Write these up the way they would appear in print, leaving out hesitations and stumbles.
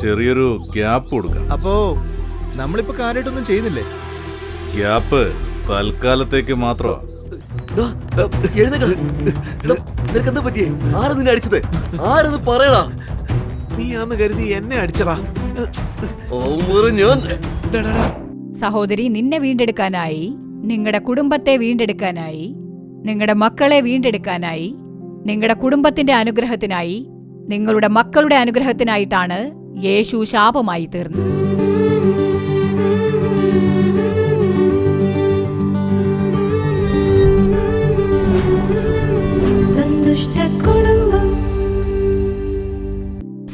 ചെറിയൊരു ഗ്യാപ്പ് കൊടുക്കാം. അപ്പോ നമ്മളിപ്പോ കാര്യമായിട്ടൊന്നും ചെയ്യുന്നില്ലേ? ഗ്യാപ്പ് തൽക്കാലത്തേക്ക് മാത്രമാ. നിനക്കെന്താ പറ്റിയേ? ആരാ നിന്നെ അടിച്ചത്? ആരത് പറയടാ. നീ ആന്ന് കരുതി എന്നെ അടിച്ചടാ. സഹോദരി, നിന്നെ വീണ്ടെടുക്കാനായി, നിങ്ങളുടെ കുടുംബത്തെ വീണ്ടെടുക്കാനായി, നിങ്ങളുടെ മക്കളെ വീണ്ടെടുക്കാനായി, നിങ്ങളുടെ കുടുംബത്തിന്റെ അനുഗ്രഹത്തിനായി, നിങ്ങളുടെ മക്കളുടെ അനുഗ്രഹത്തിനായിട്ടാണ് യേശു ശാപമായി തീർന്നത്.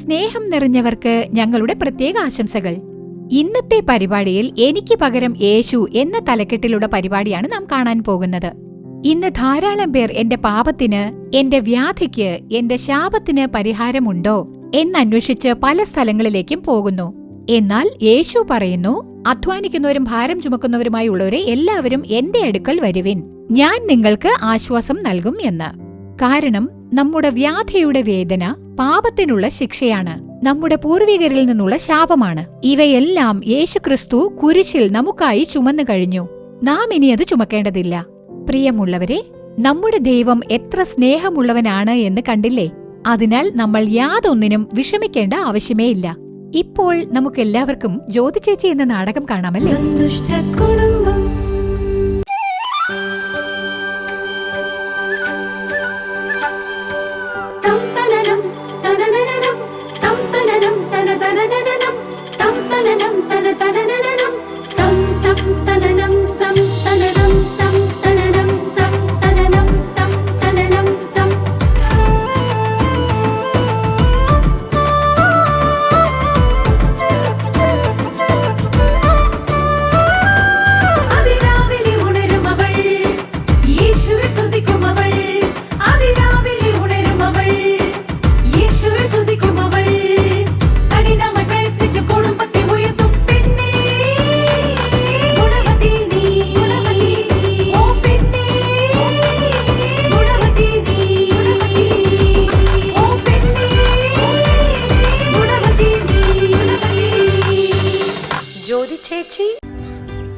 സ്നേഹം നിറഞ്ഞവർക്ക് ഞങ്ങളുടെ പ്രത്യേക ആശംസകൾ. ഇന്നത്തെ പരിപാടിയിൽ എനിക്ക് പകരം യേശു എന്ന തലക്കെട്ടിലുള്ള പരിപാടിയാണ് നാം കാണാൻ പോകുന്നത്. ഇന്ന് ധാരാളം പേർ എന്റെ പാപത്തിന്, എന്റെ വ്യാധിക്ക്, എന്റെ ശാപത്തിന് പരിഹാരമുണ്ടോ എന്നന്വേഷിച്ച് പല സ്ഥലങ്ങളിലേക്കും പോകുന്നു. എന്നാൽ യേശു പറയുന്നു, അധ്വാനിക്കുന്നവരും ഭാരം ചുമക്കുന്നവരുമായി ഉള്ളവരെ എല്ലാവരും എന്റെ അടുക്കൽ വരുവിൻ, ഞാൻ നിങ്ങൾക്ക് ആശ്വാസം നൽകും എന്ന്. കാരണം നമ്മുടെ വ്യാധിയുടെ വേദന പാപത്തിനുള്ള ശിക്ഷയാണ്, നമ്മുടെ പൂർവികരിൽ നിന്നുള്ള ശാപമാണ്. ഇവയെല്ലാം യേശുക്രിസ്തു കുരിശിൽ നമുക്കായി ചുമന്നു കഴിഞ്ഞു. നാം ഇനി അത് ചുമക്കേണ്ടതില്ല. പ്രിയമുള്ളവരെ, നമ്മുടെ ദൈവം എത്ര സ്നേഹമുള്ളവനാണ് എന്ന് കണ്ടില്ലേ? അതിനാൽ നമ്മൾ യാതൊന്നിനും വിഷമിക്കേണ്ട ആവശ്യമേ ഇല്ല. ഇപ്പോൾ നമുക്കെല്ലാവർക്കും ജ്യോതി ചേച്ചി എന്ന നാടകം കാണാമല്ലേ?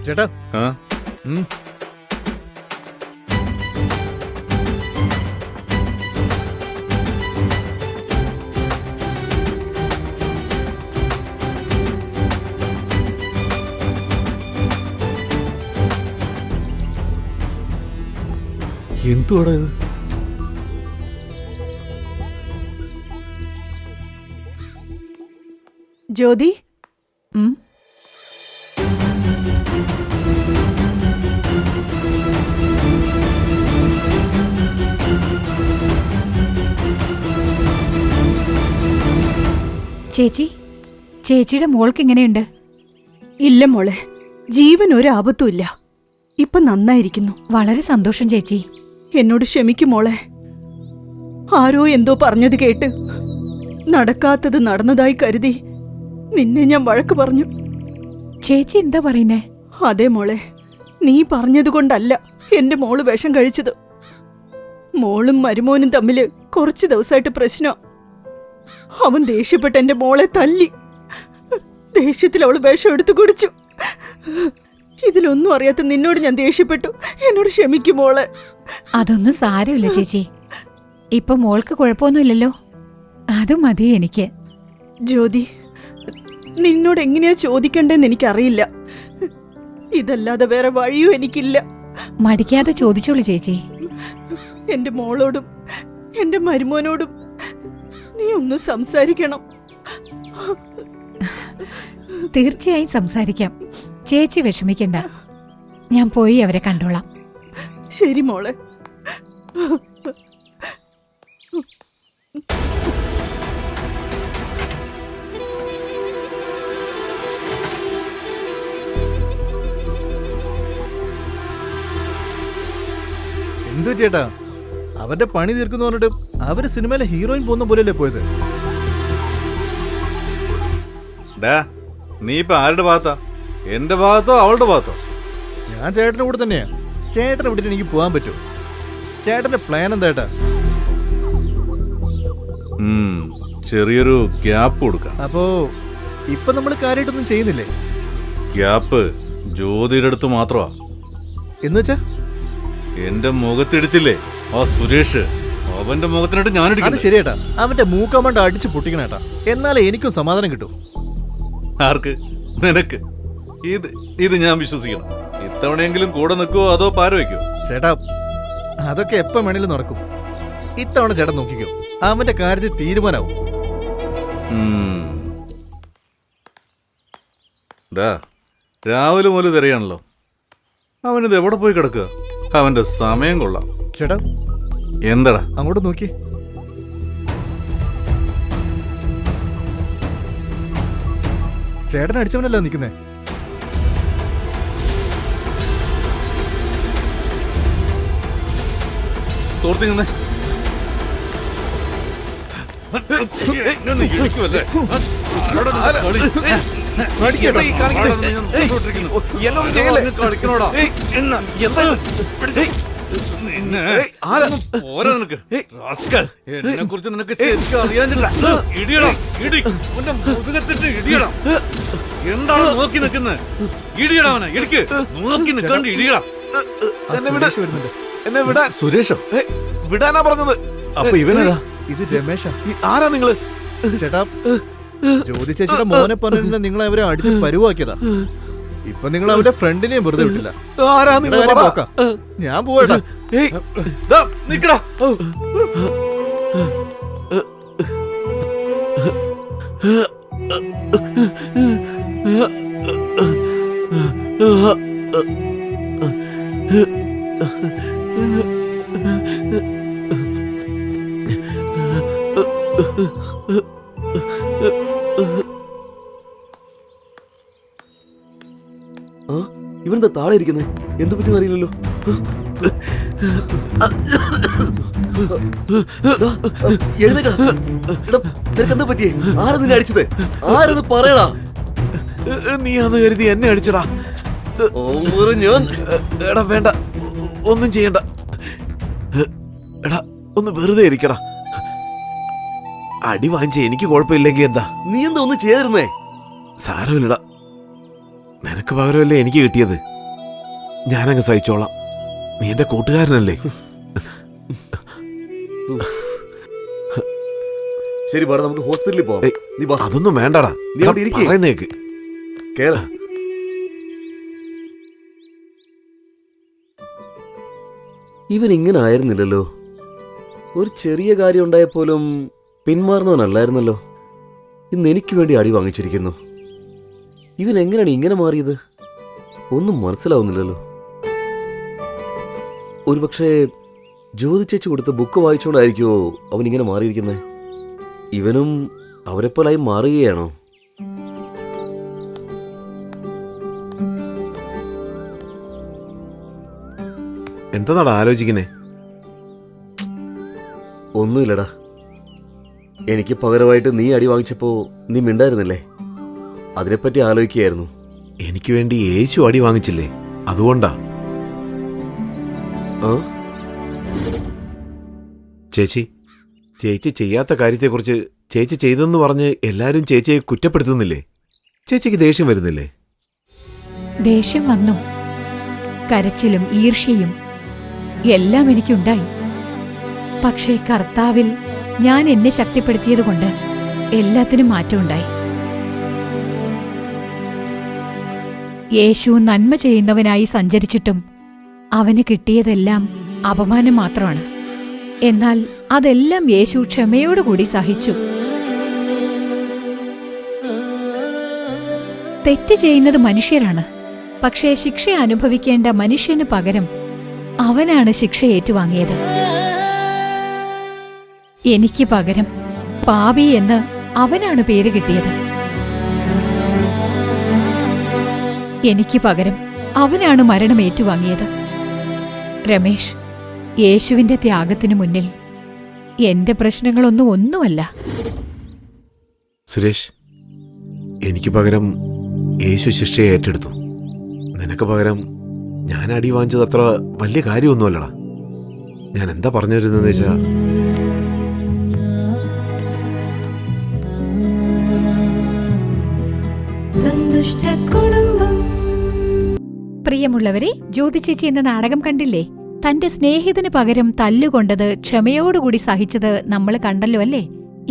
ചേട്ടാ, എന്തുവാടാ ഇത്? ജ്യോതി, ചേച്ചി, ചേച്ചിയുടെ മോൾക്ക് എങ്ങനെയുണ്ട്? ഇല്ല മോളെ, ജീവൻ ഒരു ആപത്തുമില്ല. ഇപ്പൊ നന്നായിരിക്കുന്നു. വളരെ സന്തോഷം ചേച്ചി. എന്നോട് ക്ഷമിക്കും മോളെ. ആരോ എന്തോ പറഞ്ഞത് കേട്ട് നടക്കാത്തത് നടന്നതായി കരുതി നിന്നെ ഞാൻ വഴക്ക് പറഞ്ഞു. ചേച്ചി എന്താ പറയുന്നേ? അതെ മോളെ, നീ പറഞ്ഞതുകൊണ്ടല്ല എന്റെ മോള് വിഷം കഴിച്ചത്. മോളും മരുമോനും തമ്മില് കുറച്ചു ദിവസമായിട്ട് പ്രശ്നം. അവൻ ദേഷ്യപ്പെട്ട് എന്റെ മോളെ തല്ലി. ദേഷ്യത്തിൽ അവള് വിഷം എടുത്തു കുടിച്ചു. ഇതിലൊന്നും അറിയാത്ത നിന്നോട് ഞാൻ ദേഷ്യപ്പെട്ടു. എന്നോട് ക്ഷമിക്കും മോളെ. അതൊന്നും സാരമില്ല ചേച്ചി. ഇപ്പൊ മോൾക്ക് കുഴപ്പമൊന്നുമില്ലല്ലോ, അത് മതി എനിക്ക്. ജ്യോതി, നിന്നോട് എങ്ങനെയാ ചോദിക്കണ്ടേന്ന് എനിക്കറിയില്ല. ഇതല്ലാതെ വേറെ വഴിയും എനിക്കില്ല. മടിക്കാതെ ചോദിച്ചോളൂ ചേച്ചി. എന്റെ മോളോടും എന്റെ മരുമോനോടും നീ ഒന്ന് സംസാരിക്കണം. തീർച്ചയായും സംസാരിക്കാം. ചേച്ചി വിഷമിക്കണ്ട, ഞാൻ പോയി അവരെ കണ്ടോളാം. ശരി മോളെ. എന്തു ചേട്ടാ, അവന്റെ പണി തീർക്കുന്നു പറഞ്ഞിട്ട് അവര് സിനിമയിലെ ഹീറോയിൻ പോകുന്ന പോലെയല്ലേ പോയത്? നീ ഇപ്പൊ ആരുടെ ഭാഗത്താ? എന്റെ ഭാഗത്തോ അവളുടെ ഭാഗത്തോ? ഞാൻ ചേട്ടന്റെ കൂടെ തന്നെയാ. ചേട്ടനെ വിട്ടിട്ട് എനിക്ക് പോകാൻ പറ്റുമോ? ചേട്ടന്റെ പ്ലാൻ എന്താ ചേട്ടാ? ചെറിയൊരു ഗ്യാപ്പ് കൊടുക്കാം. അപ്പോ ഇപ്പൊ നമ്മൾ കാര്യമായിട്ടൊന്നും ചെയ്യുന്നില്ലേ? ഗ്യാപ്പ് ജ്യോതിയുടെ അടുത്ത് മാത്രമാ. എന്ന് വെച്ചാ എന്റെ മുഖത്തിടിച്ചില്ലേ ആ സുരേഷ്, അവന്റെ മുഖത്തിനിട്ട് അത് ഞാനിടിക്കുന്നു. ശരിയേട്ടാ, അവന്റെ മൂക്കമണ്ട അടിച്ച് പൊട്ടിക്കണേട്ടാ, എന്നാലേ എനിക്കും സമാധാനം കിട്ടൂ. ആർക്ക്? നിനക്ക്? ഇത് ഞാൻ വിശ്വസിക്കണം. ഇത്തവണയെങ്കിലും കൂടെ നിൽക്കുവോ അതോ പാര വയ്ക്കുവോ? ചേട്ടാ, അതൊക്കെ എപ്പം വേണേലും നടക്കും. ഇത്തവണ ചേട്ടൻ നോക്കിക്കോ, അവന്റെ കാര്യത്തിൽ തീരുമാനാവും. രാവിലെ മുതൽ തിരയാണല്ലോ. അവനിത് എവിടെ പോയി കിടക്കുക? അവന്റെ സമയം കൊള്ളാം. ചേട്ടാ, എന്താടാ? അങ്ങോട്ട് നോക്കിയേ. ചേട്ടൻ അടിച്ചവനല്ലോ നിൽക്കുന്നേ. തോർത്തി നിന്നേ. എന്നെ കുറിച്ച് നിനക്ക് ശരിക്കും അറിയാനില്ല. ഇടിയണം, ഇടി. അവന്റെ മുതുകത്തിട്ട് ഇടിയണം. എന്താണ് നോക്കി നിൽക്കുന്നത്? ഇടിയണം അവനെ, ഇടിക്ക്. നോക്കി നിൽക്കാണ്ട് ഇടിയണം. വരുന്നുണ്ട്. എന്നെ വിടാൻ. സുരേഷോ? വിടാനാ പറഞ്ഞത്. അപ്പൊ ഇവനേതാ? ഇത് രമേശാ. ആരാ നിങ്ങള്? ചേട്ടാ, ജ്യോതി ചേച്ചിയുടെ മോനെ പറഞ്ഞിട്ട് നിങ്ങളെ അവരെ അടിച്ച് പരുവാക്കിയതാ. ഇപ്പൊ നിങ്ങൾ അവന്റെ ഫ്രണ്ടിനെയും വെറുതെ വിട്ടില്ല. ആരാ നിങ്ങൾ? നിങ്ങളുടെ കാര്യം നോക്കാം. ഞാൻ പോവാട്ടാ. നിക്കടാ. ഇവനെന്താ താഴെ ഇരിക്കുന്നത്? എന്തു പറ്റുമെന്ന് അറിയില്ലല്ലോ. നിനക്കെന്താ പറ്റിയേ? ആരാ നിന്നെ അടിച്ചത്? ആരെന്ന് പറയടാ. നീയാന്ന് കരുതി എന്നെ അടിച്ചടാ. ഞാൻ എടാ വേണ്ട, ഒന്നും ചെയ്യണ്ട. എടാ ഒന്ന് വെറുതെ ഇരിക്കടാ. അടി വാങ്ങിച്ച എനിക്ക് കുഴപ്പമില്ലെങ്കിൽ എന്താ? നീ എന്താ ഒന്നും ചെയ്യാതിരുന്നേ? സാരമില്ലടാ, നിനക്ക് പകരമല്ലേ എനിക്ക് കിട്ടിയത്. ഞാനങ്ങ് സഹിച്ചോളാം. നീ എന്റെ കൂട്ടുകാരനല്ലേ. ശരി, വേണം നമുക്ക് ഹോസ്പിറ്റലിൽ പോവാം. ഏയ്, നീ വാ. അതൊന്നും വേണ്ടടാ. നീ അവിടെ ഇരിക്ക്. പറയുന്നേക്ക്. കേറാ. ഇവൻ ഇങ്ങനെ ആയിരുന്നില്ലല്ലോ. ഒരു ചെറിയ കാര്യം ഉണ്ടായപ്പോലും പിന്മാറുന്നവനല്ലായിരുന്നല്ലോ. ഇന്ന് എനിക്ക് വേണ്ടി അടി വാങ്ങിച്ചിരിക്കുന്നു. ഇവൻ എങ്ങനെയാണ് ഇങ്ങനെ മാറിയത്? ഒന്നും മനസ്സിലാവുന്നില്ലല്ലോ. ഒരുപക്ഷെ ജ്യോതി ചേച്ചി കൊടുത്ത ബുക്ക് വായിച്ചുകൊണ്ടായിരിക്കുമോ അവൻ ഇങ്ങനെ മാറിയിരിക്കുന്നത്? ഇവനും അവരെപ്പോലായി മാറുകയാണോ? എന്താടാ ആലോചിക്കുന്നേ? ഒന്നുമില്ലടാ. എനിക്ക് പകരമായിട്ട് നീ അടി വാങ്ങിച്ചപ്പോ നീ മിണ്ടായിരുന്നില്ലേ? അതിനെപ്പറ്റി ആലോചിക്കുകയായിരുന്നു. എനിക്ക് വേണ്ടി യേശു അടി വാങ്ങിച്ചില്ലേ, അതുകൊണ്ടാ. ആ, ചേച്ചി ചെയ്യാത്ത കാര്യത്തെക്കുറിച്ച് ചേച്ചി ചെയ്തെന്ന് പറഞ്ഞ് എല്ലാരും ചേച്ചിയെ കുറ്റപ്പെടുത്തുന്നില്ലേ? ചേച്ചിക്ക് ദേഷ്യം വരുന്നില്ലേ? ദേഷ്യം വന്നു. കരച്ചിലും ഈർഷ്യയും എല്ലാം എനിക്കുണ്ടായി. പക്ഷേ കർത്താവിൽ ഞാൻ എന്നെ ശക്തിപ്പെടുത്തിയതുകൊണ്ട് എല്ലാത്തിനും മാറ്റമുണ്ടായി. യേശു നന്മ ചെയ്യുന്നവനായി സഞ്ചരിച്ചിട്ടും അവന് കിട്ടിയതെല്ലാം അപമാനം മാത്രമാണ്. എന്നാൽ അതെല്ലാം യേശു ക്ഷമയോടുകൂടി സഹിച്ചു. തെറ്റ് ചെയ്യുന്നത് മനുഷ്യരാണ്. പക്ഷേ ശിക്ഷ അനുഭവിക്കേണ്ട മനുഷ്യന് പകരം അവനാണ് ശിക്ഷ ഏറ്റുവാങ്ങിയത്. എനിക്ക് പകരം പാപി എന്ന് അവനാണ് പേര് കിട്ടിയത്. എനിക്ക് പകരം അവനാണ് മരണം ഏറ്റുവാങ്ങിയത്. രമേശ്, യേശുവിന്റെ ത്യാഗത്തിനു മുന്നിൽ എന്റെ പ്രശ്നങ്ങളൊന്നും ഒന്നുമല്ല. സുരേഷ്, എനിക്ക് പകരം യേശു ശിക്ഷയെ ഏറ്റെടുത്തു. നിനക്ക് പകരം ഞാൻ അടി വാങ്ങിച്ചത് അത്ര വലിയ കാര്യമൊന്നുമല്ലടാ. ഞാൻ എന്താ പറഞ്ഞു വരുന്നതെന്ന് വെച്ചാ, പ്രിയമുള്ളവരെ, ജ്യോതിചേച്ചി എന്ന നാടകം കണ്ടില്ലേ? തന്റെ സ്നേഹിതന് പകരം തല്ലുകൊണ്ടത് ക്ഷമയോടുകൂടി സഹിച്ചത് നമ്മൾ കണ്ടല്ലോ അല്ലേ?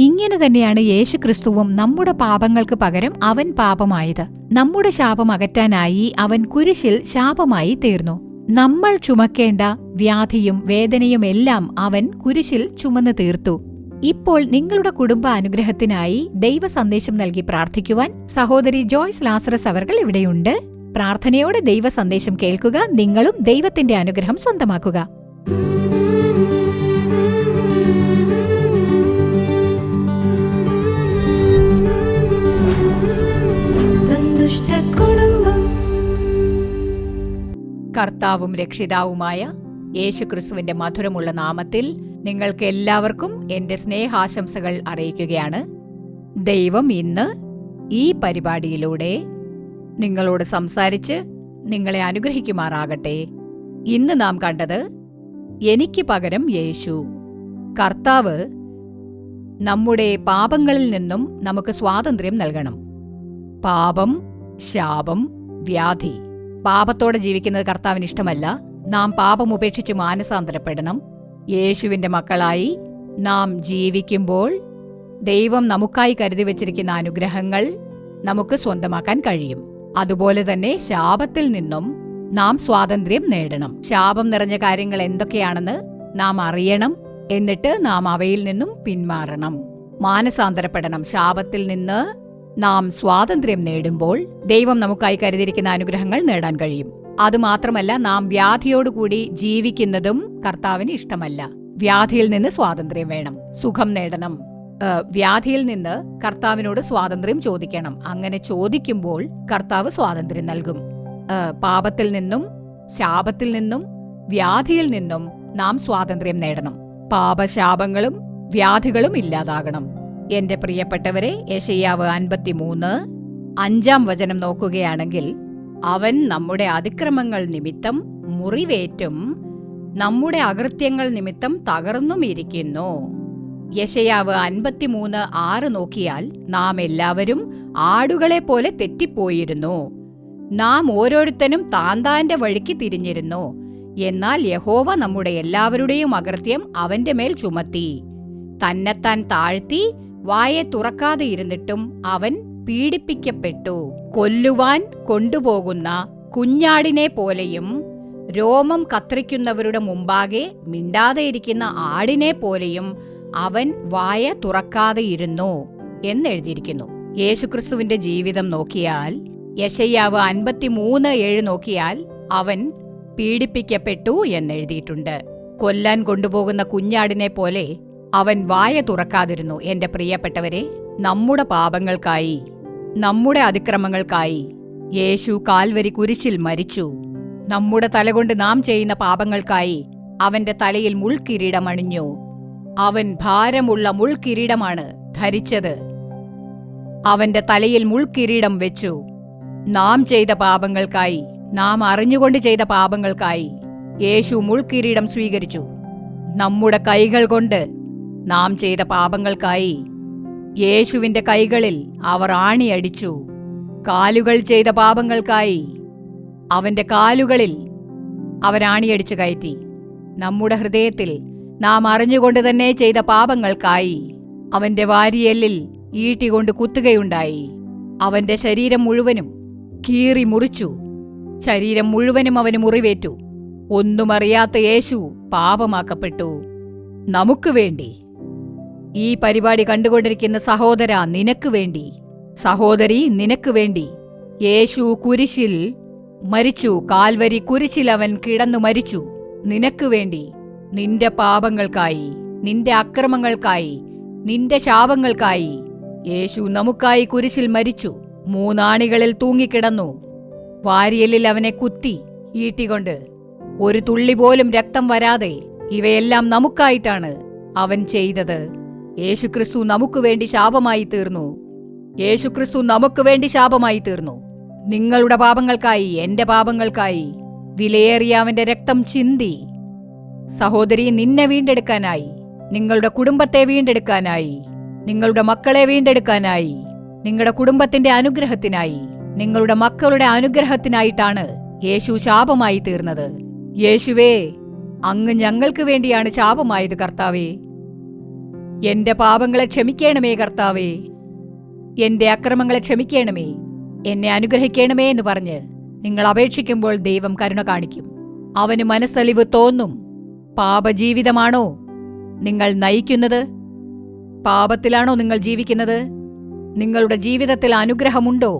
ഇങ്ങനെ തന്നെയാണ് യേശുക്രിസ്തുവും നമ്മുടെ പാപങ്ങൾക്ക് പകരം അവൻ പാപമായത്. നമ്മുടെ ശാപം അകറ്റാനായി അവൻ കുരിശിൽ ശാപമായി തീർന്നു. നമ്മൾ ചുമക്കേണ്ട വ്യാധിയും വേദനയും എല്ലാം അവൻ കുരിശിൽ ചുമന്നു തീർത്തു. ഇപ്പോൾ നിങ്ങളുടെ കുടുംബ അനുഗ്രഹത്തിനായി ദൈവ സന്ദേശം നൽകി പ്രാർത്ഥിക്കുവാൻ സഹോദരി ജോയ്സ് ലാസറസ് അവർകൾ ഇവിടെയുണ്ട്. പ്രാർത്ഥനയോടെ ദൈവ സന്ദേശം കേൾക്കുക. നിങ്ങളും ദൈവത്തിന്റെ അനുഗ്രഹം സ്വന്തമാക്കുക. കർത്താവും രക്ഷിതാവുമായ യേശുക്രിസ്തുവിന്റെ മധുരമുള്ള നാമത്തിൽ നിങ്ങൾക്ക് എല്ലാവർക്കും എന്റെ സ്നേഹാശംസകൾ അറിയിക്കുകയാണ്. ദൈവം ഇന്ന് ഈ പരിപാടിയിലൂടെ നിങ്ങളോട് സംസാരിച്ച് നിങ്ങളെ അനുഗ്രഹിക്കുമാറാകട്ടെ. ഇന്ന് നാം കണ്ടത് എനിക്ക് പകരം യേശു. കർത്താവ് നമ്മുടെ പാപങ്ങളിൽ നിന്നും നമുക്ക് സ്വാതന്ത്ര്യം നൽകണം. പാപം, ശാപം, വ്യാധി. പാപത്തോടെ ജീവിക്കുന്നത് കർത്താവിന് ഇഷ്ടമല്ല. നാം പാപം ഉപേക്ഷിച്ച് മാനസാന്തരപ്പെടണം. യേശുവിന്റെ മക്കളായി നാം ജീവിക്കുമ്പോൾ ദൈവം നമുക്കായി കരുതി വച്ചിരിക്കുന്ന അനുഗ്രഹങ്ങൾ നമുക്ക് സ്വന്തമാക്കാൻ കഴിയും. അതുപോലെ തന്നെ ശാപത്തിൽ നിന്നും നാം സ്വാതന്ത്ര്യം നേടണം. ശാപം നിറഞ്ഞ കാര്യങ്ങൾ എന്തൊക്കെയാണെന്ന് നാം അറിയണം. എന്നിട്ട് നാം അവയിൽ നിന്നും പിന്മാറണം, മാനസാന്തരപ്പെടണം. ശാപത്തിൽ നിന്ന് നാം സ്വാതന്ത്ര്യം നേടുമ്പോൾ ദൈവം നമുക്കായി കരുതിയിരിക്കുന്ന അനുഗ്രഹങ്ങൾ നേടാൻ കഴിയും. അതുമാത്രമല്ല, നാം വ്യാധിയോടുകൂടി ജീവിക്കുന്നതും കർത്താവിന് ഇഷ്ടമല്ല. വ്യാധിയിൽ നിന്ന് സ്വാതന്ത്ര്യം വേണം, സുഖം നേടണം. വ്യാധിയിൽ നിന്ന് കർത്താവിനോട് സ്വാതന്ത്ര്യം ചോദിക്കണം. അങ്ങനെ ചോദിക്കുമ്പോൾ കർത്താവ് സ്വാതന്ത്ര്യം നൽകും. പാപത്തിൽ നിന്നും ശാപത്തിൽ നിന്നും വ്യാധിയിൽ നിന്നും നാം സ്വാതന്ത്ര്യം നേടണം. പാപശാപങ്ങളും വ്യാധികളും ഇല്ലാതാകണം. എന്റെ പ്രിയപ്പെട്ടവരെ, യെശയ്യാവ് 53:5 നോക്കുകയാണെങ്കിൽ, അവൻ നമ്മുടെ അതിക്രമങ്ങൾ നിമിത്തം മുറിവേറ്റും നമ്മുടെ അകൃത്യങ്ങൾ നിമിത്തം തകർന്നും ഇരിക്കുന്നു. യെശയ്യാവ് 53:6 നോക്കിയാൽ, നാം എല്ലാവരും ആടുകളെ പോലെ തെറ്റിപ്പോയിരുന്നു, നാം ഓരോരുത്തനും താന്താന്റെ വഴിക്ക് തിരിഞ്ഞിരുന്നു. എന്നാൽ യഹോവ നമ്മുടെ എല്ലാവരുടെയും അകൃത്യം അവന്റെ മേൽ ചുമത്തി. തന്നെത്താൻ താഴ്ത്തി വായെ തുറക്കാതെ ഇരുന്നിട്ടും അവൻ പീഡിപ്പിക്കപ്പെട്ടു. കൊല്ലുവാൻ കൊണ്ടുപോകുന്ന കുഞ്ഞാടിനെ പോലെയും രോമം കത്രിക്കുന്നവരുടെ മുമ്പാകെ മിണ്ടാതെയിരിക്കുന്ന ആടിനെ പോലെയും അവൻ വായ തുറക്കാതെയിരുന്നു എന്നെഴുതിയിരിക്കുന്നു. യേശുക്രിസ്തുവിന്റെ ജീവിതം നോക്കിയാൽ, യെശയ്യാവ് 53:7 നോക്കിയാൽ, അവൻ പീഡിപ്പിക്കപ്പെട്ടു എന്നെഴുതിയിട്ടുണ്ട്. കൊല്ലാൻ കൊണ്ടുപോകുന്ന കുഞ്ഞാടിനെ പോലെ അവൻ വായ തുറക്കാതിരുന്നു. എന്റെ പ്രിയപ്പെട്ടവരെ, നമ്മുടെ പാപങ്ങൾക്കായി, നമ്മുടെ അതിക്രമങ്ങൾക്കായി യേശു കാൽവരി കുരിശിൽ മരിച്ചു. നമ്മുടെ തലകൊണ്ട് നാം ചെയ്യുന്ന പാപങ്ങൾക്കായി അവന്റെ തലയിൽ മുൾക്കിരീടം അണിഞ്ഞു. അവൻ ഭാരമുള്ള മുൾക്കിരീടമാണ് ധരിച്ചത്. അവന്റെ തലയിൽ മുൾക്കിരീടം വെച്ചു. നാം ചെയ്ത പാപങ്ങൾക്കായി, നാം അറിഞ്ഞുകൊണ്ട് ചെയ്ത പാപങ്ങൾക്കായി യേശു മുൾക്കിരീടം സ്വീകരിച്ചു. നമ്മുടെ കൈകൾ കൊണ്ട് നാം ചെയ്ത പാപങ്ങൾക്കായി യേശുവിന്റെ കൈകളിൽ അവർ ആണിയടിച്ചു. കാലുകൾ ചെയ്ത പാപങ്ങൾക്കായി അവന്റെ കാലുകളിൽ അവരാണിയടിച്ചു കയറ്റി. നമ്മുടെ ഹൃദയത്തിൽ നാം അറിഞ്ഞുകൊണ്ട് തന്നെ ചെയ്ത പാപങ്ങൾക്കായി അവന്റെ വാരിയെല്ലിൽ ഈട്ടികൊണ്ട് കുത്തുകയുണ്ടായി. അവന്റെ ശരീരം മുഴുവനും കീറി മുറിച്ചു. ശരീരം മുഴുവനും അവന് മുറിവേറ്റു. ഒന്നും അറിയാത്ത യേശു പാപമാക്കപ്പെട്ടു. നമുക്ക് വേണ്ടി, ഈ പരിപാടി കണ്ടുകൊണ്ടിരിക്കുന്ന സഹോദര, നിനക്ക് വേണ്ടി, സഹോദരി, നിനക്ക് വേണ്ടി യേശു കുരിശിൽ മരിച്ചു. കാൽവരി കുരിശിൽ അവൻ കിടന്നു മരിച്ചു. നിനക്ക് വേണ്ടി, നിന്റെ പാപങ്ങൾക്കായി, നിന്റെ അക്രമങ്ങൾക്കായി, നിന്റെ ശാപങ്ങൾക്കായി യേശു നമുക്കായി കുരിശിൽ മരിച്ചു. 3 ആണികളിൽ തൂങ്ങിക്കിടന്നു. വാരിയലിൽ അവനെ കുത്തി ഈട്ടികൊണ്ട്. ഒരു തുള്ളി പോലും രക്തം വരാതെ ഇവയെല്ലാം നമുക്കായിട്ടാണ് അവൻ ചെയ്തത്. യേശുക്രിസ്തു നമുക്ക് വേണ്ടി ശാപമായി തീർന്നു. യേശുക്രിസ്തു നമുക്ക് വേണ്ടി ശാപമായി തീർന്നു. നിങ്ങളുടെ പാപങ്ങൾക്കായി, എന്റെ പാപങ്ങൾക്കായി വിലയേറിയ അവന്റെ രക്തം ചിന്തി. സഹോദരി, നിന്നെ വീണ്ടെടുക്കാനായി, നിങ്ങളുടെ കുടുംബത്തെ വീണ്ടെടുക്കാനായി, നിങ്ങളുടെ മക്കളെ വീണ്ടെടുക്കാനായി, നിങ്ങളുടെ കുടുംബത്തിന്റെ അനുഗ്രഹത്തിനായി, നിങ്ങളുടെ മക്കളുടെ അനുഗ്രഹത്തിനായിട്ടാണ് യേശു ശാപമായി തീർന്നത്. യേശുവേ, അങ്ങ് ഞങ്ങൾക്ക് വേണ്ടിയാണ് ശാപമായത് കർത്താവേ. എന്റെ പാപങ്ങളെ ക്ഷമിക്കണമേ കർത്താവേ. എന്റെ അക്രമങ്ങളെ ക്ഷമിക്കണമേ, എന്നെ അനുഗ്രഹിക്കണമേ എന്ന് പറഞ്ഞ് നിങ്ങൾ അപേക്ഷിക്കുമ്പോൾ ദൈവം കരുണ കാണിക്കും. അവന് മനസ്സലിവ് തോന്നും. പാപജീവിതമാണോ നിങ്ങൾ നയിക്കുന്നത്? പാപത്തിലാണോ നിങ്ങൾ ജീവിക്കുന്നത്? നിങ്ങളുടെ ജീവിതത്തിൽ അനുഗ്രഹമുണ്ടോ?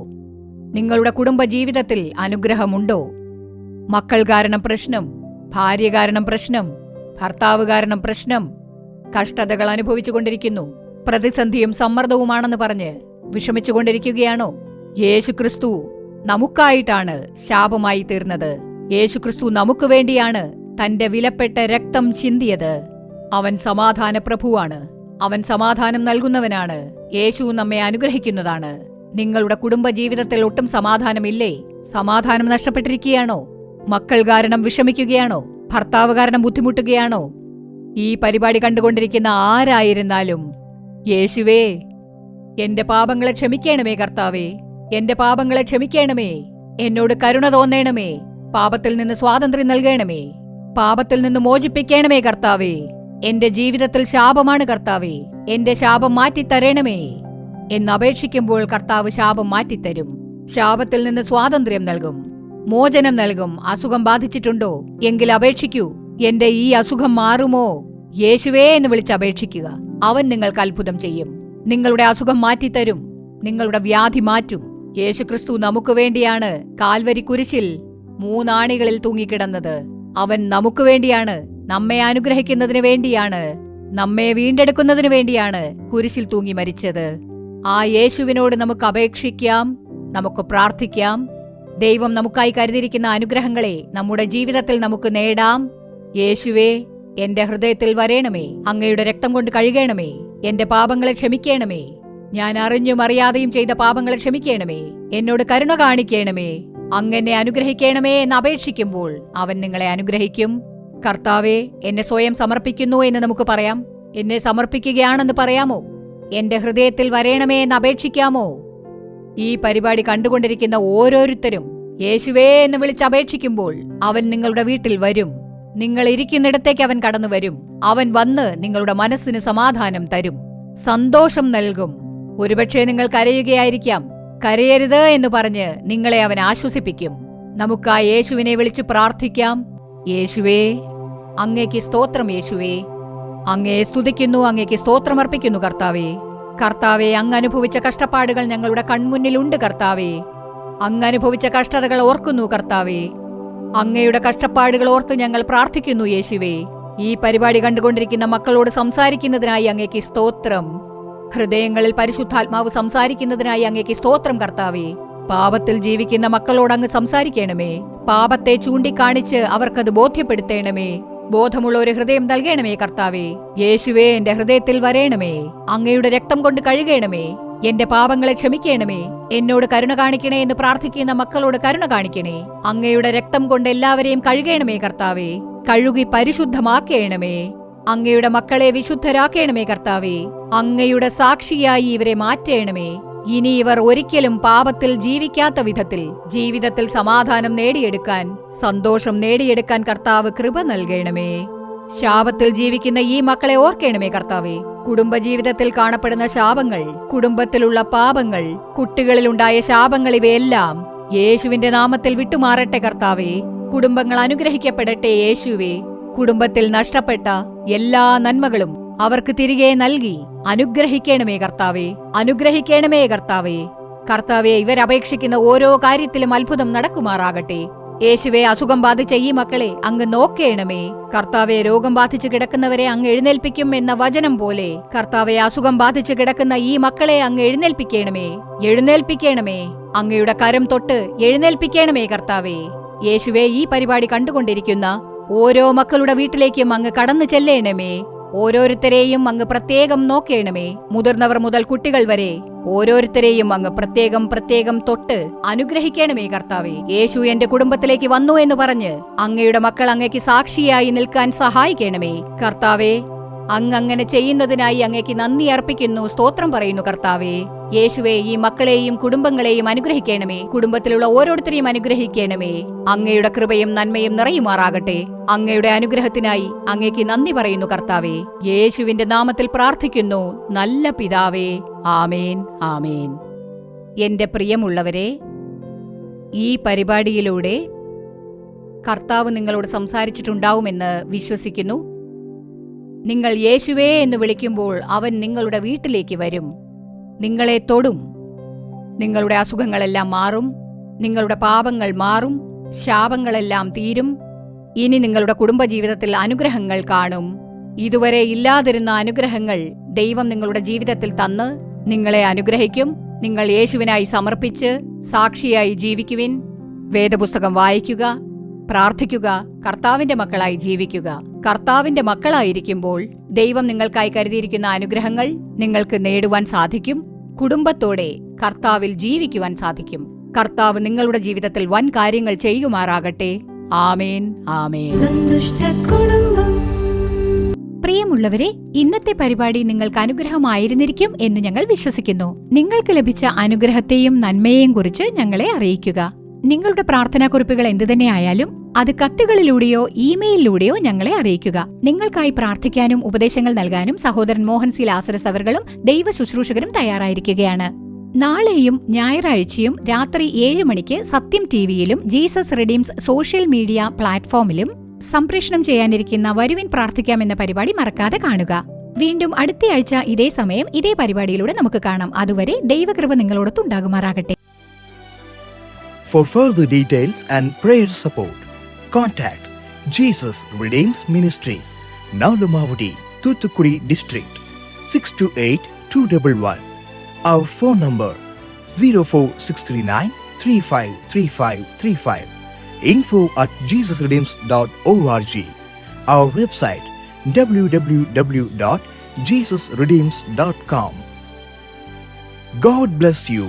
നിങ്ങളുടെ കുടുംബ ജീവിതത്തിൽ അനുഗ്രഹമുണ്ടോ? മക്കൾ കാരണം പ്രശ്നം, ഭാര്യ കാരണം പ്രശ്നം, ഭർത്താവ് കാരണം പ്രശ്നം, കഷ്ടതകൾ അനുഭവിച്ചുകൊണ്ടിരിക്കുന്നു. പ്രതിസന്ധിയും സമ്മർദ്ദവുമാണെന്ന് പറഞ്ഞ് വിഷമിച്ചുകൊണ്ടിരിക്കുകയാണോ? യേശുക്രിസ്തു നമുക്കായിട്ടാണ് ശാപമായി തീർന്നത്. യേശുക്രിസ്തു നമുക്ക് വേണ്ടിയാണ് തന്റെ വിലപ്പെട്ട രക്തം ചിന്തിയത്. അവൻ സമാധാന പ്രഭുവാണ്. അവൻ സമാധാനം നൽകുന്നവനാണ്. യേശു നമ്മെ അനുഗ്രഹിക്കുന്നതാണ്. നിങ്ങളുടെ കുടുംബജീവിതത്തിൽ ഒട്ടും സമാധാനമില്ലേ? സമാധാനം നഷ്ടപ്പെട്ടിരിക്കുകയാണോ? മക്കൾ കാരണം വിഷമിക്കുകയാണോ? ഭർത്താവ് കാരണം ബുദ്ധിമുട്ടുകയാണോ? ഈ പരിപാടി കണ്ടുകൊണ്ടിരിക്കുന്ന ആരായിരുന്നാലും, യേശുവേ, എന്റെ പാപങ്ങളെ ക്ഷമിക്കണമേ കർത്താവേ. എന്റെ പാപങ്ങളെ ക്ഷമിക്കണമേ. എന്നോട് കരുണ തോന്നണമേ. പാപത്തിൽ നിന്ന് സ്വാതന്ത്ര്യം നൽകണമേ. പാപത്തിൽ നിന്ന് മോചിപ്പിക്കണമേ കർത്താവേ. എന്റെ ജീവിതത്തിൽ ശാപമാണ് കർത്താവേ. എന്റെ ശാപം മാറ്റിത്തരണമേ എന്നപേക്ഷിക്കുമ്പോൾ കർത്താവ് ശാപം മാറ്റിത്തരും. ശാപത്തിൽ നിന്ന് സ്വാതന്ത്ര്യം നൽകും, മോചനം നൽകും. അസുഖം ബാധിച്ചിട്ടുണ്ടോ? എങ്കിൽ അപേക്ഷിക്കൂ. എന്റെ ഈ അസുഖം മാറുമോ? യേശുവേ എന്ന് വിളിച്ചപേക്ഷിക്കുക. അവൻ നിങ്ങൾക്ക് അത്ഭുതം ചെയ്യും. നിങ്ങളുടെ അസുഖം മാറ്റിത്തരും. നിങ്ങളുടെ വ്യാധി മാറ്റും. യേശുക്രിസ്തു നമുക്ക് വേണ്ടിയാണ് കാൽവരി കുരിശിൽ 3 ആണികളിൽ തൂങ്ങിക്കിടന്നത്. അവൻ നമുക്ക് വേണ്ടിയാണ്, നമ്മെ അനുഗ്രഹിക്കുന്നതിന് വേണ്ടിയാണ്, നമ്മെ വീണ്ടെടുക്കുന്നതിന് വേണ്ടിയാണ് കുരിശിൽ തൂങ്ങി മരിച്ചത്. ആ യേശുവിനോട് നമുക്ക് അപേക്ഷിക്കാം, നമുക്ക് പ്രാർത്ഥിക്കാം. ദൈവം നമുക്കായി കരുതിയിരിക്കുന്ന അനുഗ്രഹങ്ങളെ നമ്മുടെ ജീവിതത്തിൽ നമുക്ക് നേടാം. യേശുവേ, എന്റെ ഹൃദയത്തിൽ വരേണമേ. അങ്ങയുടെ രക്തം കൊണ്ട് കഴുകണമേ. എന്റെ പാപങ്ങളെ ക്ഷമിക്കണമേ. ഞാൻ അറിഞ്ഞും അറിയാതെയും ചെയ്ത പാപങ്ങളെ ക്ഷമിക്കണമേ. എന്നോട് കരുണ കാണിക്കണമേ. അങ്ങനെ അനുഗ്രഹിക്കണമേ എന്ന് അപേക്ഷിക്കുമ്പോൾ അവൻ നിങ്ങളെ അനുഗ്രഹിക്കും. കർത്താവേ, എന്നെ സ്വയം സമർപ്പിക്കുന്നു എന്ന് നമുക്ക് പറയാം. എന്നെ സമർപ്പിക്കുകയാണെന്ന് പറയാമോ? എന്റെ ഹൃദയത്തിൽ വരേണമേ എന്ന് അപേക്ഷിക്കാമോ? ഈ പരിപാടി കണ്ടുകൊണ്ടിരിക്കുന്ന ഓരോരുത്തരും യേശുവേ എന്ന് വിളിച്ചപേക്ഷിക്കുമ്പോൾ അവൻ നിങ്ങളുടെ വീട്ടിൽ വരും. നിങ്ങൾ ഇരിക്കുന്നിടത്തേക്ക് അവൻ കടന്നു വരും. അവൻ വന്ന് നിങ്ങളുടെ മനസ്സിന് സമാധാനം തരും, സന്തോഷം നൽകും. ഒരുപക്ഷെ നിങ്ങൾ കരയുകയായിരിക്കാം. കരയരുത് എന്ന് പറഞ്ഞ് നിങ്ങളെ അവൻ ആശ്വസിപ്പിക്കും. നമുക്ക് ആ യേശുവിനെ വിളിച്ച് പ്രാർത്ഥിക്കാം. യേശുവേ, അങ്ങേക്ക് സ്തോത്രം. യേശുവേ, അങ്ങയെ സ്തുതിക്കുന്നു, അങ്ങേക്ക് സ്തോത്രമർപ്പിക്കുന്നു കർത്താവേ. കർത്താവെ, അങ്ങ് അനുഭവിച്ച കഷ്ടപ്പാടുകൾ ഞങ്ങളുടെ കൺമുന്നിലുണ്ട് കർത്താവേ. അങ്ങ് അനുഭവിച്ച കഷ്ടതകൾ ഓർക്കുന്നു കർത്താവേ. അങ്ങയുടെ കഷ്ടപ്പാടുകൾ ഓർത്ത് ഞങ്ങൾ പ്രാർത്ഥിക്കുന്നു യേശുവേ. ഈ പരിപാടി കണ്ടുകൊണ്ടിരിക്കുന്ന മക്കളോട് സംസാരിക്കുന്നതിനായി അങ്ങേക്ക് സ്തോത്രം. ഹൃദയങ്ങളിൽ പരിശുദ്ധാത്മാവ് സംസാരിക്കുന്നതിനായി അങ്ങേക്ക് സ്തോത്രം കർത്താവേ. പാപത്തിൽ ജീവിക്കുന്ന മക്കളോട് അങ്ങ് സംസാരിക്കണമേ. പാപത്തെ ചൂണ്ടിക്കാണിച്ച് അവർക്കത് ബോധ്യപ്പെടുത്തണമേ. ബോധമുള്ള ഒരു ഹൃദയം നൽകണമേ കർത്താവേ. യേശുവേ, എന്റെ ഹൃദയത്തിൽ വരേണമേ. അങ്ങയുടെ രക്തം കൊണ്ട് കഴുകണമേ. എന്റെ പാപങ്ങളെ ക്ഷമിക്കണമേ. എന്നോട് കരുണ കാണിക്കണേ എന്ന് പ്രാർത്ഥിക്കുന്ന മക്കളോട് കരുണ കാണിക്കണേ. അങ്ങയുടെ രക്തം കൊണ്ട് എല്ലാവരെയും കഴുകണമേ കർത്താവേ. കഴുകി പരിശുദ്ധമാക്കണമേ. അങ്ങയുടെ മക്കളെ വിശുദ്ധരാക്കണമേ കർത്താവേ. അങ്ങയുടെ സാക്ഷിയായി ഇവരെ മാറ്റണമേ. ഇനി ഇവർ ഒരിക്കലും പാപത്തിൽ ജീവിക്കാത്ത വിധത്തിൽ ജീവിതത്തിൽ സമാധാനം നേടിയെടുക്കാൻ, സന്തോഷം നേടിയെടുക്കാൻ കർത്താവ് കൃപ നൽകണമേ. ശാപത്തിൽ ജീവിക്കുന്ന ഈ മക്കളെ ഓർക്കണമേ കർത്താവേ. കുടുംബജീവിതത്തിൽ കാണപ്പെടുന്ന ശാപങ്ങൾ, കുടുംബത്തിലുള്ള പാപങ്ങൾ, കുട്ടികളിലുണ്ടായ ശാപങ്ങൾ, ഇവയെല്ലാം യേശുവിന്റെ നാമത്തിൽ വിട്ടുമാറട്ടെ കർത്താവേ. കുടുംബങ്ങൾ അനുഗ്രഹിക്കപ്പെടട്ടെ യേശുവേ. കുടുംബത്തിൽ നഷ്ടപ്പെട്ട എല്ലാ നന്മകളും അവർക്ക് തിരികെ നൽകി അനുഗ്രഹിക്കണമേ കർത്താവേ. അനുഗ്രഹിക്കണമേ കർത്താവേ. കർത്താവെ, ഇവരപേക്ഷിക്കുന്ന ഓരോ കാര്യത്തിലും അത്ഭുതം നടക്കുമാറാകട്ടെ. യേശുവെ, അസുഖം ബാധിച്ച ഈ മക്കളെ അങ്ങ് നോക്കേണമേ. കർത്താവെ, രോഗം ബാധിച്ചു കിടക്കുന്നവരെ അങ്ങ് എഴുന്നേൽപ്പിക്കും എന്ന വചനം പോലെ കർത്താവെ, അസുഖം ബാധിച്ചു കിടക്കുന്ന ഈ മക്കളെ അങ്ങ് എഴുന്നേൽപ്പിക്കണമേ. എഴുന്നേൽപ്പിക്കണമേ. അങ്ങയുടെ കരം തൊട്ട് എഴുന്നേൽപ്പിക്കണമേ കർത്താവേ. യേശുവെ, ഈ പരിപാടി കണ്ടുകൊണ്ടിരിക്കുന്ന ഓരോ മക്കളുടെ വീട്ടിലേക്കും അങ്ങ് കടന്നു ചെല്ലണമേ. ഓരോരുത്തരെയും അങ്ങ് പ്രത്യേകം നോക്കേണമേ. മുതിർന്നവർ മുതൽ കുട്ടികൾ വരെ ഓരോരുത്തരെയും അങ്ങ് പ്രത്യേകം പ്രത്യേകം തൊട്ട് അനുഗ്രഹിക്കണമേ കർത്താവേ. യേശു എന്റെ കുടുംബത്തിലേക്ക് വന്നു എന്ന് പറഞ്ഞ് അങ്ങയുടെ മക്കൾ അങ്ങയ്ക്ക് സാക്ഷിയായി നിൽക്കാൻ സഹായിക്കണമേ കർത്താവേ. അങ്ങ് അങ്ങനെ ചെയ്യുന്നതിനായി അങ്ങേക്ക് നന്ദി അർപ്പിക്കുന്നു. സ്തോത്രം പറയുന്നു കർത്താവേ. യേശുവേ, ഈ മക്കളെയും കുടുംബങ്ങളെയും അനുഗ്രഹിക്കണമേ. കുടുംബത്തിലുള്ള ഓരോരുത്തരെയും അനുഗ്രഹിക്കണമേ. അങ്ങയുടെ കൃപയും നന്മയും നിറയുമാറാകട്ടെ. അങ്ങയുടെ അനുഗ്രഹത്തിനായി അങ്ങേക്ക് നന്ദി പറയുന്നു കർത്താവേ. യേശുവിന്റെ നാമത്തിൽ പ്രാർത്ഥിക്കുന്നു, നല്ല പിതാവേ. ആമേൻ, ആമേൻ. എന്റെ പ്രിയമുള്ളവരെ, ഈ പരിപാടിയിലൂടെ കർത്താവ് നിങ്ങളോട് സംസാരിച്ചിട്ടുണ്ടാവുമെന്ന് വിശ്വസിക്കുന്നു. നിങ്ങൾ യേശുവേ എന്ന് വിളിക്കുമ്പോൾ അവൻ നിങ്ങളുടെ വീട്ടിലേക്ക് വരും, നിങ്ങളെ തൊടും. നിങ്ങളുടെ അസുഖങ്ങളെല്ലാം മാറും, നിങ്ങളുടെ പാപങ്ങൾ മാറും, ശാപങ്ങളെല്ലാം തീരും. ഇനി നിങ്ങളുടെ കുടുംബജീവിതത്തിൽ അനുഗ്രഹങ്ങൾ കാണും. ഇതുവരെ ഇല്ലാതിരുന്ന അനുഗ്രഹങ്ങൾ ദൈവം നിങ്ങളുടെ ജീവിതത്തിൽ തന്ന് നിങ്ങളെ അനുഗ്രഹിക്കും. നിങ്ങൾ യേശുവിനായി സമർപ്പിച്ച് സാക്ഷിയായി ജീവിക്കുവിൻ. വേദപുസ്തകം വായിക്കുക, പ്രാർത്ഥിക്കുക, കർത്താവിന്റെ മക്കളായി ജീവിക്കുക. കർത്താവിന്റെ മക്കളായിരിക്കുമ്പോൾ ദൈവം നിങ്ങൾക്കായി കരുതിയിരിക്കുന്ന അനുഗ്രഹങ്ങൾ നിങ്ങൾക്ക് നേടുവാൻ സാധിക്കും. കുടുംബത്തോടെ കർത്താവിൽ ജീവിക്കുവാൻ സാധിക്കും. കർത്താവ് നിങ്ങളുടെ ജീവിതത്തിൽ വൻ കാര്യങ്ങൾ ചെയ്യുമാറാകട്ടെ. ആമേൻ, ആമേൻ. പ്രിയമുള്ളവരെ, ഇന്നത്തെ പരിപാടി നിങ്ങൾക്ക് അനുഗ്രഹമായിരുന്നിരിക്കും എന്ന് ഞങ്ങൾ വിശ്വസിക്കുന്നു. നിങ്ങൾക്ക് ലഭിച്ച അനുഗ്രഹത്തെയും നന്മയെയും കുറിച്ച് ഞങ്ങളെ അറിയിക്കുക. നിങ്ങളുടെ പ്രാർത്ഥനാക്കുറിപ്പുകൾ എന്തുതന്നെയായാലും അത് കത്തുകളിലൂടെയോ ഇമെയിലിലൂടെയോ ഞങ്ങളെ അറിയിക്കുക. നിങ്ങൾക്കായി പ്രാർത്ഥിക്കാനും ഉപദേശങ്ങൾ നൽകാനും സഹോദരൻ മോഹൻ സി ലാസറസ് അവர்களுം ദൈവ ശുശ്രൂഷകരും തയ്യാറായിരിക്കുകയാണ്. നാളെയും ഞായറാഴ്ചയും രാത്രി 7 മണിക്ക് സത്യം ടിവിയിലും ജീസസ് റിഡീംസ് സോഷ്യൽ മീഡിയ പ്ലാറ്റ്ഫോമിലും സംപ്രേഷണം ചെയ്യാനിരിക്കുന്ന വരുവിൻ പ്രാർത്ഥിക്കാം എന്ന പരിപാടി മറക്കാതെ കാണുക. വീണ്ടും അടുത്തയാഴ്ച ഇതേ സമയം ഇതേ പരിപാടിയിലൂടെ നമുക്ക് കാണാം. അതുവരെ ദൈവകൃപ നിങ്ങളോടൊത്തുണ്ടാകുമാറാകട്ടെ. For further details and prayer support, contact Jesus Redeems Ministries, Nalumavudi, Thuthukudi District, 628-211. Our phone number 04639 353535. info@jesusredeems.org. Our website www.jesusredeems.com. God bless you.